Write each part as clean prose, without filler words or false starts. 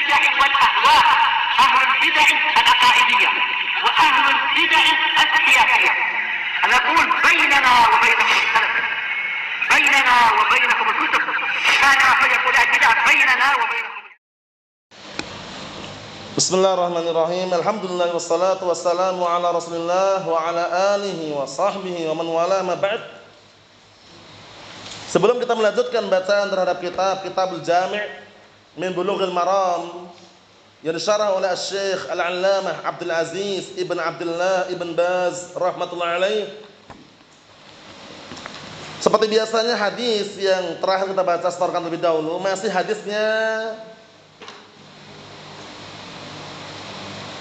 البدع والأهواء، أهل البدع العقائدية وأهل البدع السياسية. نقول بيننا وبينكم السلف، بيننا وبينكم الكتب، كان فيقول البدع بيننا وبينكم. Bismillahirrahmanirrahim. Alhamdulillah wassalatu wassalamu ala Rasulillah wa ala alihi wa sahbihi wa man wala ma ba'd. Sebelum kita melanjutkan bacaan terhadap Kitabul Jami' min Bulughil Maram yang disyarah oleh Syekh Al-'Allamah Abdul Aziz Ibn Abdullah Ibn Baz rahmatullahi alaih. Seperti biasanya hadis yang terakhir kita baca setorkan lebih dahulu masih hadisnya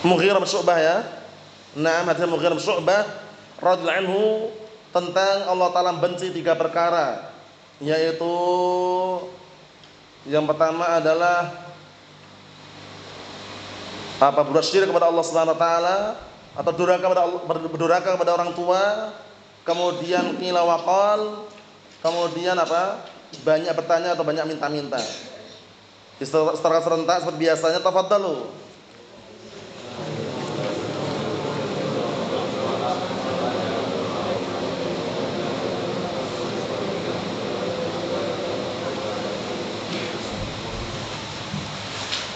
Mughirah bin Syu'bah ya. Naam, hadis Mughirah bin Syu'bah radhiyallahu anhu tentang Allah Ta'ala benci 3 perkara, yaitu yang pertama adalah berbuat syirik kepada Allah Subhanahu wa taala atau berdurhaka kepada orang tua, kemudian qila wa qal, kemudian banyak bertanya atau banyak minta-minta. Secara serentak seperti biasanya, tafadhalu.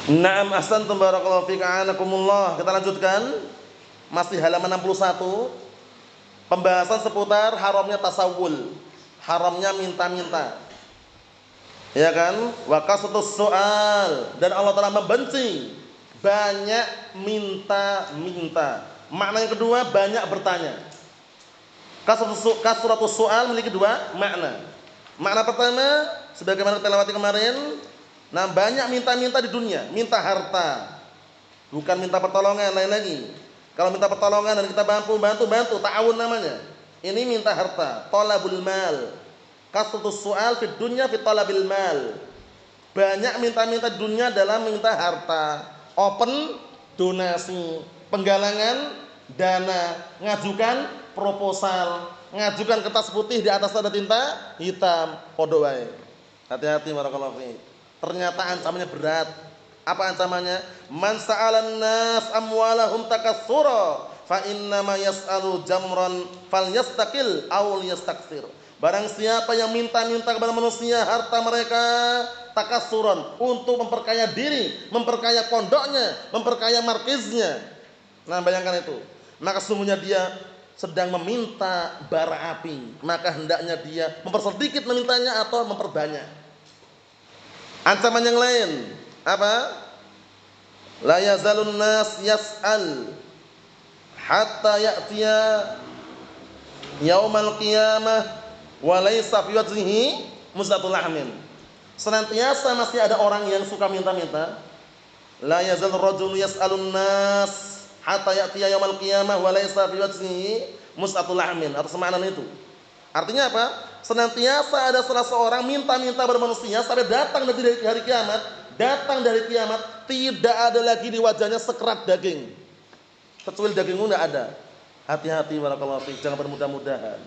Naam, ahsantum barakallahu fika anakumullah. Kita lanjutkan masih halaman 61. Pembahasan seputar haramnya tasawul, haramnya minta-minta. Ya kan? Wa qastus soal, dan Allah Taala membenci banyak minta-minta. Makna yang kedua banyak bertanya. Kasratus soal memiliki 2 makna. Makna pertama sebagaimana kita lewati kemarin, nah banyak minta-minta di dunia, minta harta, bukan minta pertolongan lain lagi. Kalau minta pertolongan dan kita bantu, ta'awun namanya. Ini minta harta, talabul mal. Kasratus su'al fid dunya fi talabil mal. Banyak minta-minta di dunia dalam minta harta. Open donasi, penggalangan dana, ngajukan proposal, ngajukan kertas putih di atas ada tinta hitam, podo wae. Hati-hati barakallahu fiik. Ternyata ancamannya berat. Apa ancamannya? Man sa'alan nas amwalahum takatsura fa inna ma yas'alu jamran falyastaqil aw liyastakthir. Barang siapa yang minta-minta kepada manusia harta mereka takatsuran, untuk memperkaya diri, memperkaya pondoknya, memperkaya markiznya. Nah, bayangkan itu. Maka sesungguhnya dia sedang meminta bara api. Maka hendaknya dia mempersedikit memintanya atau memperbanyak. Ancaman yang lain apa? La yazalun nas yas'al hatta ya'tiya yaumal qiyamah wa laysa fi wajhihi muz'atul lahmin. Senantiasa masih ada orang yang suka minta-minta. La yazal rajulu yas'alun nas hatta ya'tiya yaumal qiyamah wa laysa fi wajhihi muz'atul lahmin, atau semakna itu. Artinya apa? Senantiasa ada salah seorang minta-minta kepada manusia sampai datang dari hari kiamat, tidak ada lagi di wajahnya sekerat daging. Kecuali dagingmu tidak ada. Hati-hati barakallahu fiik, jangan bermudah-mudahan.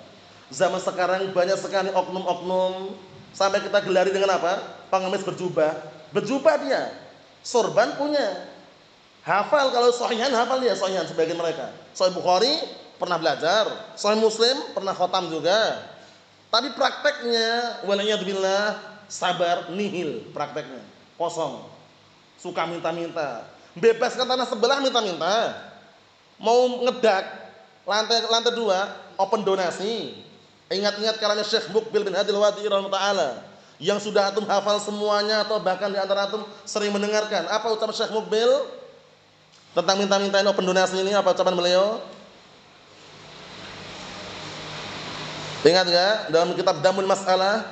Zaman sekarang banyak sekali oknum-oknum sampai kita gelari dengan apa? Pengemis berjubah. Berjubah dia. Sorban punya. Hafal, kalau sahihan hafal dia, sahihan sebagian mereka. Sahih Bukhari pernah belajar, Sahih Muslim pernah khatam juga. Tapi prakteknya waliyadzubillah sabar nihil, prakteknya kosong. Suka minta-minta. Bebaskan tanah sebelah minta-minta. Mau ngedak lantai 2 open donasi. Ingat-ingat kalanya Syekh Muqbil bin Hadil Wadi rahimahullah yang sudah antum hafal semuanya atau bahkan di antara antum sering mendengarkan. Apa ucapan Syekh Muqbil tentang minta-minta ini, open donasi ini? Apa ucapan beliau? Ingat enggak dalam kitab Damul Mas'alah?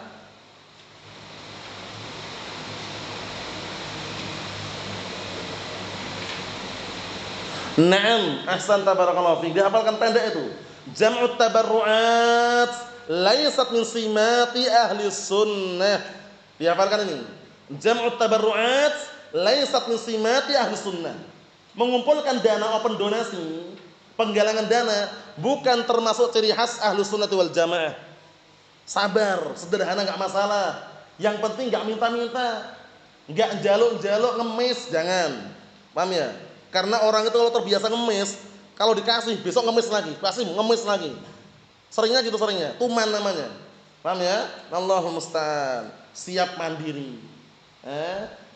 Naam, ahsan tabarakallahu fiik. Dihafalkan pendek itu. Jam'ut tabarru'at laysat min simati ahli sunnah. Dihafalkan ini. Jam'ut tabarru'at laysat min simati ahli sunnah. Mengumpulkan dana open donasi, penggalangan dana bukan termasuk ciri khas ahlu sunnati wal jamaah. Sabar, sederhana, enggak masalah. Yang penting enggak minta-minta. Enggak jaluk-jaluk ngemis, jangan. Paham ya? Karena orang itu kalau terbiasa ngemis, kalau dikasih besok ngemis lagi, kasih ngemis lagi. Seringnya gitu seringnya, tuman namanya. Paham ya? Allahumma musta'an. Siap mandiri.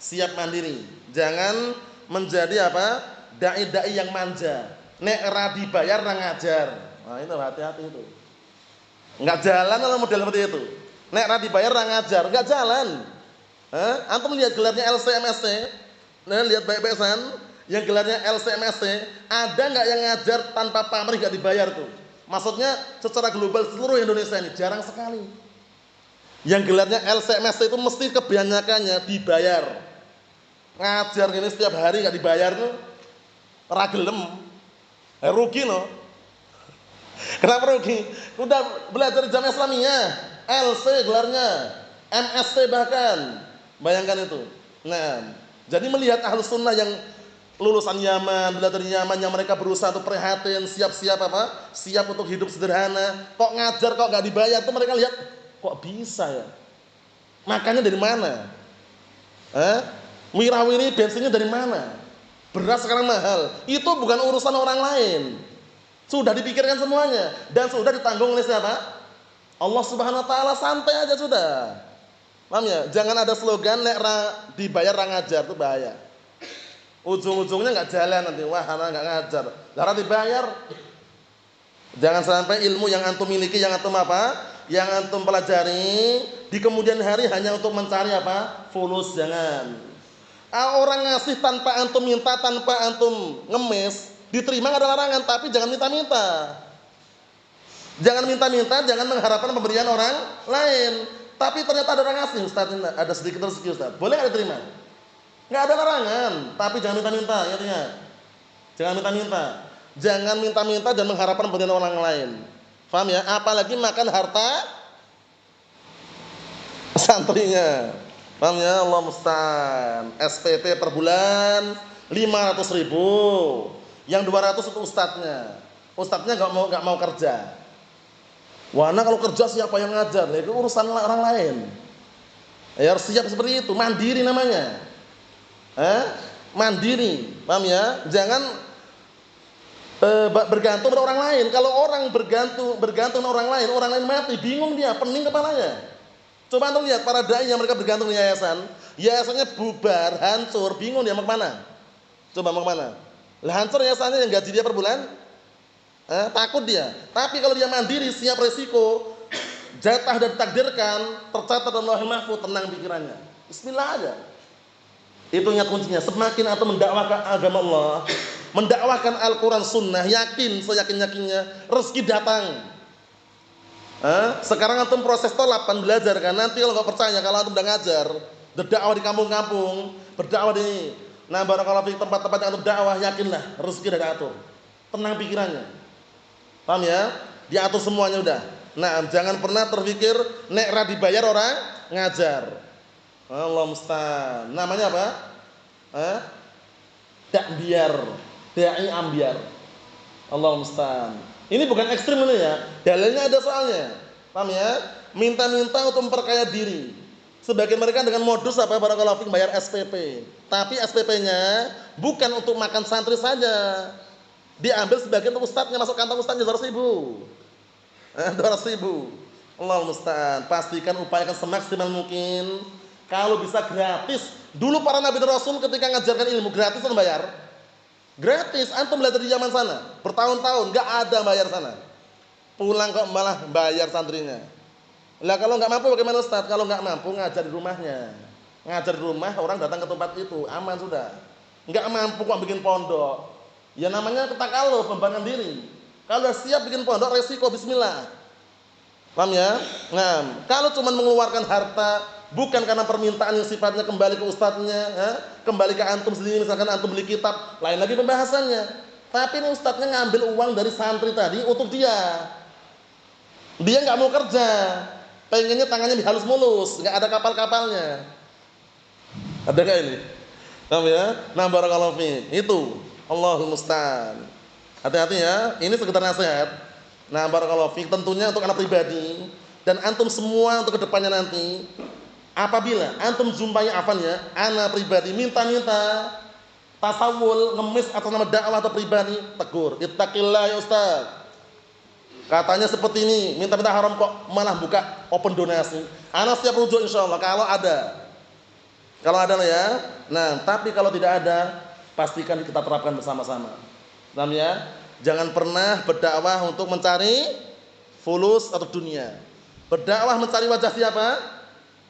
Siap mandiri. Jangan menjadi apa? Dai-dai yang manja. Nek ra dibayar ra ngajar. Nah, itu hati-hati itu. Enggak jalan kalau model seperti itu. Nek ra dibayar ra ngajar, enggak jalan. Antum lihat gelarnya LCMST, nah lihat baik-baik san, yang gelarnya LCMST, ada nggak yang ngajar tanpa pamrih nggak dibayar tuh? Maksudnya secara global seluruh Indonesia ini jarang sekali. Yang gelarnya LCMST itu mesti kebanyakannya dibayar. Ngajar gini setiap hari nggak dibayar tuh, ragelem, rugi no. Kenapa rugi? Udah belajar jam Islamiyah, LC gelarnya, MST bahkan. Bayangkan itu. Nah, jadi melihat ahlus sunnah yang lulusan Yaman, belajar di Yaman, yang mereka berusaha untuk prihatin, siap-siap apa? Siap untuk hidup sederhana. Kok ngajar kok nggak dibayar? Tuh mereka lihat, kok bisa ya? Makannya dari mana? Wirawiri bensinnya dari mana? Beras sekarang mahal. Itu bukan urusan orang lain. Sudah dipikirkan semuanya dan sudah ditanggung oleh siapa? Allah Subhanahu wa taala, santai aja sudah. Paham ya? Jangan ada slogan nek dibayar ra ngajar, itu bahaya. Ujung-ujungnya enggak jalan nanti. Wah, anak enggak ngajar. Lah dibayar. Jangan sampai ilmu yang antum miliki, yang antum apa? Yang antum pelajari di kemudian hari hanya untuk mencari apa? Fulus, jangan. Orang ngasih tanpa antum minta, tanpa antum ngemis, diterima enggak ada larangan, tapi jangan minta-minta. Jangan minta-minta, jangan mengharapkan pemberian orang lain. Tapi ternyata ada orang ngasih, Ustaz, ada sedikit rezeki Ustaz. Boleh enggak diterima? Enggak ada larangan, tapi jangan minta-minta, ingat. Jangan minta-minta. Jangan minta-minta dan mengharapkan pemberian orang lain. Paham ya? Apalagi makan harta santrinya. Paham ya? Allah musta'an. SPP per bulan 500.000. Yang 200 untuk ustadznya. Ustadznya enggak mau kerja. Wah, nah kalau kerja siapa yang ngajar? Itu urusan orang lain. Ya harus siap seperti itu, mandiri namanya. Mandiri, paham ya? Jangan bergantung pada orang lain. Kalau orang bergantung orang lain mati, bingung dia, pening kepalanya. Coba antum lihat para dai yang mereka bergantung di yayasan, yayasannya bubar, hancur, bingung dia mau kemana? Coba mau kemana? Lah hancur yayasannya, yang gaji dia per bulan. Takut dia. Tapi kalau dia mandiri, siap resiko, jatah dan ditakdirkan, tercatat dalam Lauhul Mahfuz, tenang pikirannya. Bismillah aja. Itu ingat kuncinya. Semakin atau mendakwahkan agama Allah, mendakwahkan Al-Quran Sunnah, yakin, seyakin-yakinnya rezeki datang. Sekarang antum proses tolapan belajar kan. Nanti kalau nggak percaya, kalau antum udah ngajar, berdakwah di kampung-kampung, berdakwah di barakallahu fi tempat-tempat yang antum dakwah, yakinlah rezeki udah diatur. Tenang pikirannya. Paham ya? Diatur semuanya udah. Nah, jangan pernah terpikir nek ra dibayar orang ngajar. Allah musta'an. Namanya apa? Dakbiar, dai ambiar. Allah musta'an. Ini bukan ekstrim ini ya. Dalilnya ada soalnya. Paham ya? Minta-minta untuk memperkaya diri. Sebagian mereka dengan modus apa? Barakallahu fiik bayar SPP. Tapi SPP-nya bukan untuk makan santri saja. Diambil sebagian untuk ustadznya, masuk kantong ustadznya 200.000. 200.000. Allah musta'an. Pastikan upayakan semaksimal mungkin. Kalau bisa gratis. Dulu para nabi dan rasul ketika ngajarkan ilmu gratis atau bayar? Gratis. Antum belajar di zaman sana bertahun-tahun enggak ada bayar sana. Pulang kok malah bayar santrinya. Lah kalau enggak mampu bagaimana Ustaz? Kalau enggak mampu ngajar di rumahnya. Ngajar di rumah, orang datang ke tempat itu, aman sudah. Enggak mampu kok bikin pondok. Ya namanya ketakalluf, membebankan diri. Kalau siap bikin pondok, resiko bismillah. Paham ya? Nah, kalau cuma mengeluarkan harta bukan karena permintaan yang sifatnya kembali ke ustadznya, kembali ke antum sendiri, misalkan antum beli kitab, lain lagi pembahasannya. Tapi ini ustadznya ngambil uang dari santri tadi untuk dia. Dia nggak mau kerja, pengennya tangannya dihalus mulus, nggak ada kapal-kapalnya. Ada nggak ini? Paham ya? Nah, barakallahu fiik. Itu Allahul musta'an. Hati-hati ya, ini sekedar nasihat. Nah, barakallahu fiik, tentunya untuk anak pribadi dan antum semua untuk kedepannya nanti. Apabila antum jumpai ya, ana pribadi minta-minta tasawul, ngemis atas nama dakwah atau pribadi, tegur. Ittaqillah ya Ustaz. Katanya seperti ini, minta-minta haram kok malah buka open donasi. Ana siap rujuk insyaallah kalau ada. Kalau ada lah ya. Nah, tapi kalau tidak ada, pastikan kita terapkan bersama-sama. Paham ya? Jangan pernah berdakwah untuk mencari fulus atau dunia. Berdakwah mencari wajah siapa?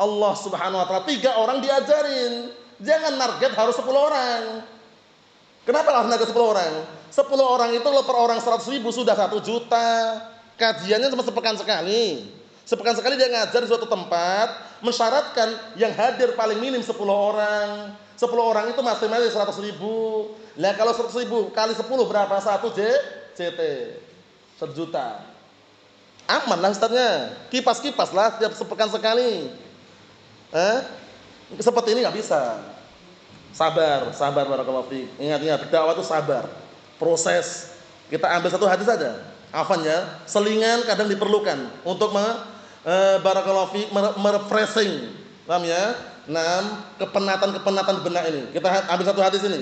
Allah Subhanahu wa taala. 3 orang diajarin. Jangan target harus 10 orang. Kenapa harus target 10 orang? 10 orang itu kalau per orang 100.000 sudah 1 juta. Kajiannya cuma sepekan sekali. Sepekan sekali dia ngajar di suatu tempat, mensyaratkan yang hadir paling minim 10 orang. 10 orang itu masing-masing 100.000. Lah kalau 100.000 kali 10 berapa? 1 JT. 1 juta. Aman lah Ustaznya. Kipas-kipas lah setiap sepekan sekali. Seperti ini nggak bisa. Sabar barakallahu fiik. Ingat dakwah itu sabar. Proses. Kita ambil satu hadis saja. Afan ya, selingan kadang diperlukan untuk barakallahu fiik merefreshing. Paham ya? Kepenatan benak ini. Kita ambil satu hadis ini.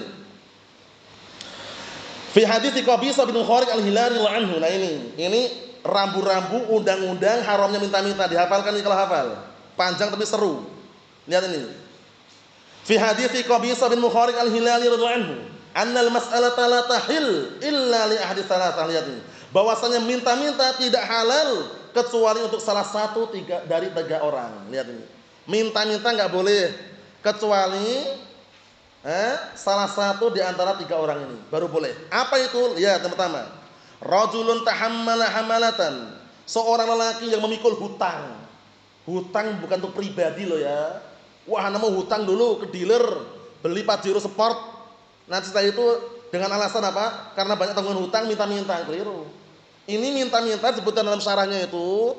Fi hadis Qabisah bin Kharij al-Hilali radhiyallahu anhu. Nah ini rambu-rambu undang-undang haramnya minta-minta. Dihafalkan ini kalau hafal. Panjang tapi seru. Lihat ini. Fi hadits Qabisah bin Kharij al-Hilali radhiyallahu anhu, annal mas'alata la tahil illa li ahdi thalathah. Lihat ini. Bahwasanya minta-minta tidak halal kecuali untuk salah satu dari 3 orang. Lihat ini. Minta-minta enggak boleh kecuali salah satu di antara 3 orang ini baru boleh. Apa itu? Lihat yang pertama. Rajulun tahammala hamalatan. Seorang lelaki yang memikul hutang. Hutang bukan untuk pribadi loh ya. Wah, nama hutang dulu ke dealer, beli Pajero Sport. Nanti setelah itu dengan alasan apa? Karena banyak tanggungan hutang, minta-minta. Keliru. Ini minta-minta disebutkan dalam syarahnya itu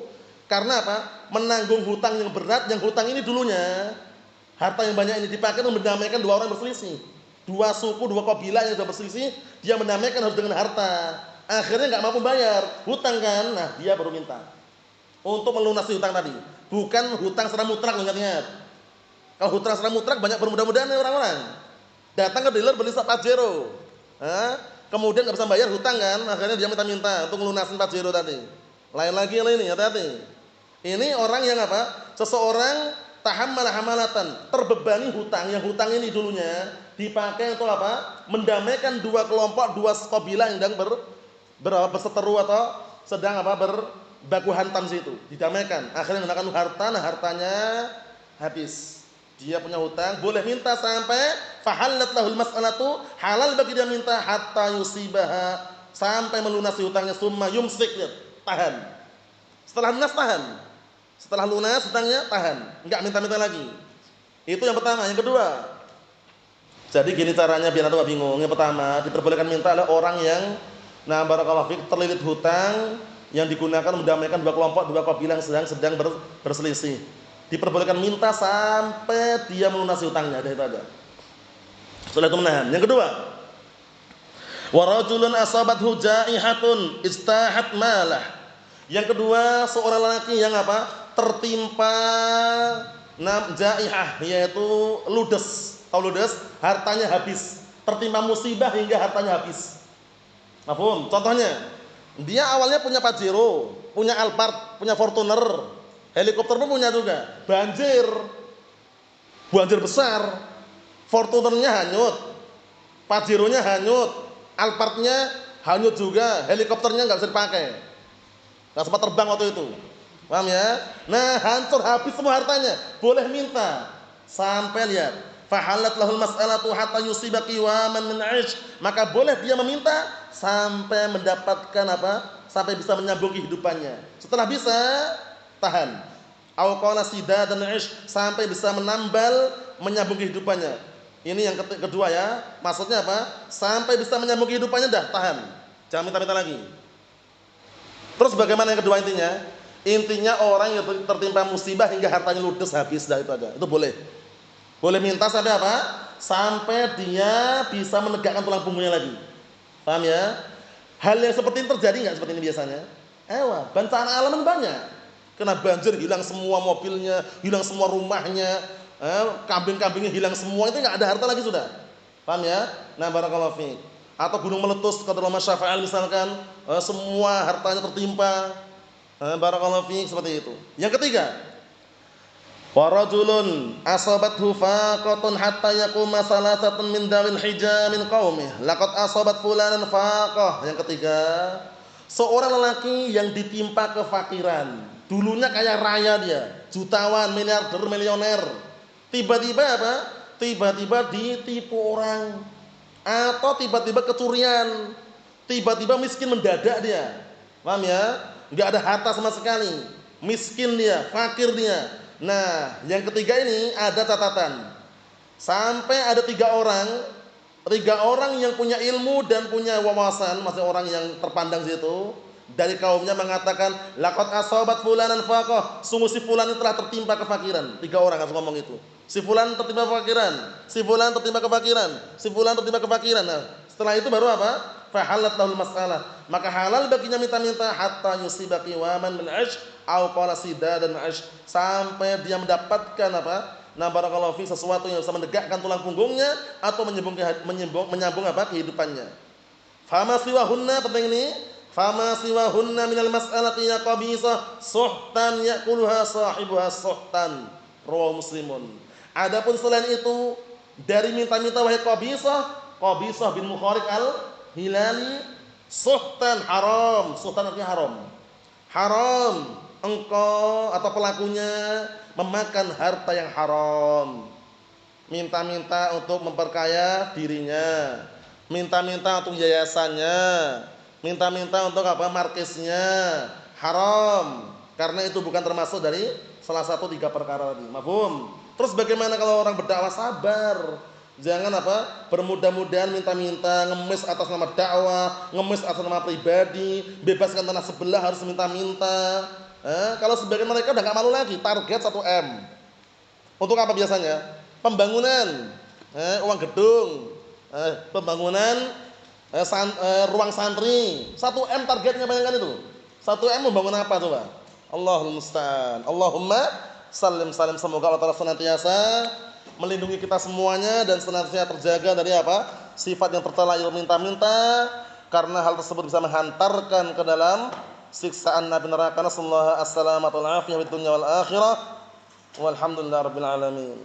karena apa? Menanggung hutang yang berat, yang hutang ini dulunya harta yang banyak ini dipakai untuk mendamaikan 2 orang berselisih. 2 suku, 2 kabilah yang sudah berselisih, dia mendamaikan harus dengan harta. Akhirnya nggak mampu bayar hutang kan? Nah, dia baru minta untuk melunasi hutang tadi. Bukan hutang secara mutlak, ingat-ingat. Kalau hutang secara mutlak banyak bermudah-mudahan orang-orang. Datang ke dealer beli Pajero. Kemudian nggak bisa bayar hutang kan? Akhirnya dia minta-minta untuk melunasin Pajero tadi. Lain lagi ini, hati-hati. Ini orang yang apa? Seseorang tahammala hamalatan, terbebani hutang. Yang hutang ini dulunya dipakai untuk apa? Mendamaikan 2 kelompok, 2 kabilah yang sedang berseteru atau sedang apa? Berbaku hantam situ. Didamaikan. Akhirnya menggunakan harta, nah hartanya habis. Dia punya hutang, boleh minta sampai fahallat lahul mas'alatu, halal bagi dia minta hatta yusibaha, sampai melunasi hutangnya, summa yumsik, tahan. Setelah lunas tahan. Setelah lunas hutangnya tahan, enggak minta-minta lagi. Itu yang pertama. Yang kedua, jadi gini caranya biar enggak bingung. Yang pertama, diperbolehkan minta adalah orang yang barakallahu fik terlilit hutang yang digunakan mendamaikan 2 kelompok, 2 kabilah yang sedang berselisih. Diperbolehkan minta sampai dia melunasi hutangnya, ada itu aja. Setelah itu menahan. Yang kedua, wa rajulun asabathu jaihatun istahat malah. Yang kedua, seorang lelaki yang apa? Tertimpa jaihah, yaitu ludes. Tahu ludes? Hartanya habis. Tertimpa musibah hingga hartanya habis. Mafhum? Contohnya, dia awalnya punya Pajero, punya Alphard, punya Fortuner. Helikopter pun punya juga. Banjir besar. Fortunernya hanyut, Pajero-nya hanyut, Alphard-nya hanyut juga, helikopternya nggak bisa dipakai, nggak sempat terbang waktu itu. Paham ya? Nah, hancur habis semua hartanya. Boleh minta sampai lihat. Fahalat lahul mas'alatu hatta yusiba qiwaman min 'aish. Maka boleh dia meminta sampai mendapatkan apa? Sampai bisa menyambung kehidupannya. Setelah bisa, tahan. Au qala sidadan 'aish, sampai bisa menambal menyambung kehidupannya. Ini yang kedua ya. Maksudnya apa? Sampai bisa menyambung kehidupannya dah, tahan. Jangan minta-minta lagi. Terus bagaimana yang kedua intinya? Intinya orang yang tertimpa musibah hingga hartanya ludes habis, dah itu aja. Itu boleh. Boleh minta sampai apa? Sampai dia bisa menegakkan tulang punggungnya lagi. Paham ya? Hal yang seperti ini terjadi enggak seperti ini biasanya? Bencana alam banyak. Kena banjir hilang semua mobilnya, hilang semua rumahnya, kambing-kambingnya hilang semua, itu enggak ada harta lagi sudah. Paham ya? Nah, barakallahu fiik. Atau gunung meletus kata ulama Syafi'i misalkan, semua hartanya tertimpa. Barakallahu fiik, seperti itu. Yang ketiga, wa rajulun asabathu faqatun hatta yaquma salasatun min dawil hija min qaumih laqad asabat fulanan faqah. Yang ketiga, seorang lelaki yang ditimpa kefakiran. Dulunya kaya raya dia, jutawan, miliarder, milioner. Tiba-tiba apa? Tiba-tiba ditipu orang atau tiba-tiba kecurian. Tiba-tiba miskin mendadak dia. Paham ya? Enggak ada harta sama sekali. Miskin dia, fakir dia. Nah, yang ketiga ini ada catatan. Sampai ada tiga orang yang punya ilmu dan punya wawasan, maksudnya orang yang terpandang situ, dari kaumnya mengatakan, laqad asabat fulanan faqah, sungguh si fulan ini telah tertimpa kefakiran. Tiga orang harus ngomong itu. Si fulan tertimpa kefakiran, si fulan tertimpa kefakiran, si fulan tertimpa kefakiran. Nah, setelah itu baru apa? Fahalat lahul mas'alah. Maka halal baginya minta-minta hatta yusiba qiwaman min ash au qala sidadan ash, sampai dia mendapatkan apa? Nah, barakallahu fi, sesuatu yang bisa menegakkan tulang punggungnya atau menyambung apa? Kehidupannya. Fama siwahunna, penting ini. Fama siwahunna minal mas'alati ya qabisah suhtan ya'kuluha sahibuha suhtan. Rawahu Muslimun. Adapun selain itu dari minta-minta wahai Qabisah bin Mukharik al-Hilali, suhtan haram. Suhtan artinya haram. Haram engkau atau pelakunya memakan harta yang haram. Minta-minta untuk memperkaya dirinya, minta-minta untuk yayasannya, minta-minta untuk apa? Markisnya. Haram. Karena itu bukan termasuk dari salah satu tiga perkara tadi. Mafhum? Terus bagaimana kalau orang berdakwah? Sabar. Jangan apa? Bermudah-mudahan minta-minta, ngemis atas nama dakwah, ngemis atas nama pribadi, bebaskan tanah sebelah harus minta-minta. Kalau sebagian mereka udah gak malu lagi, target 1 M. Untuk apa biasanya? Pembangunan, uang gedung, pembangunan ruang santri. 1 M targetnya, bayangkan itu. 1 M membangun apa coba? Allahul musta'an. Allahumma salim. Semoga Allah Ta'ala senantiasa melindungi kita semuanya dan senantiasa terjaga dari apa? Sifat yang tercela minta-minta, karena hal tersebut bisa menghantarkan ke dalam siksaan Nabi neraka. Nasallahu as-salamata wal afiyah fid dunya wal akhirah. Walhamdulillahirabbil alamin.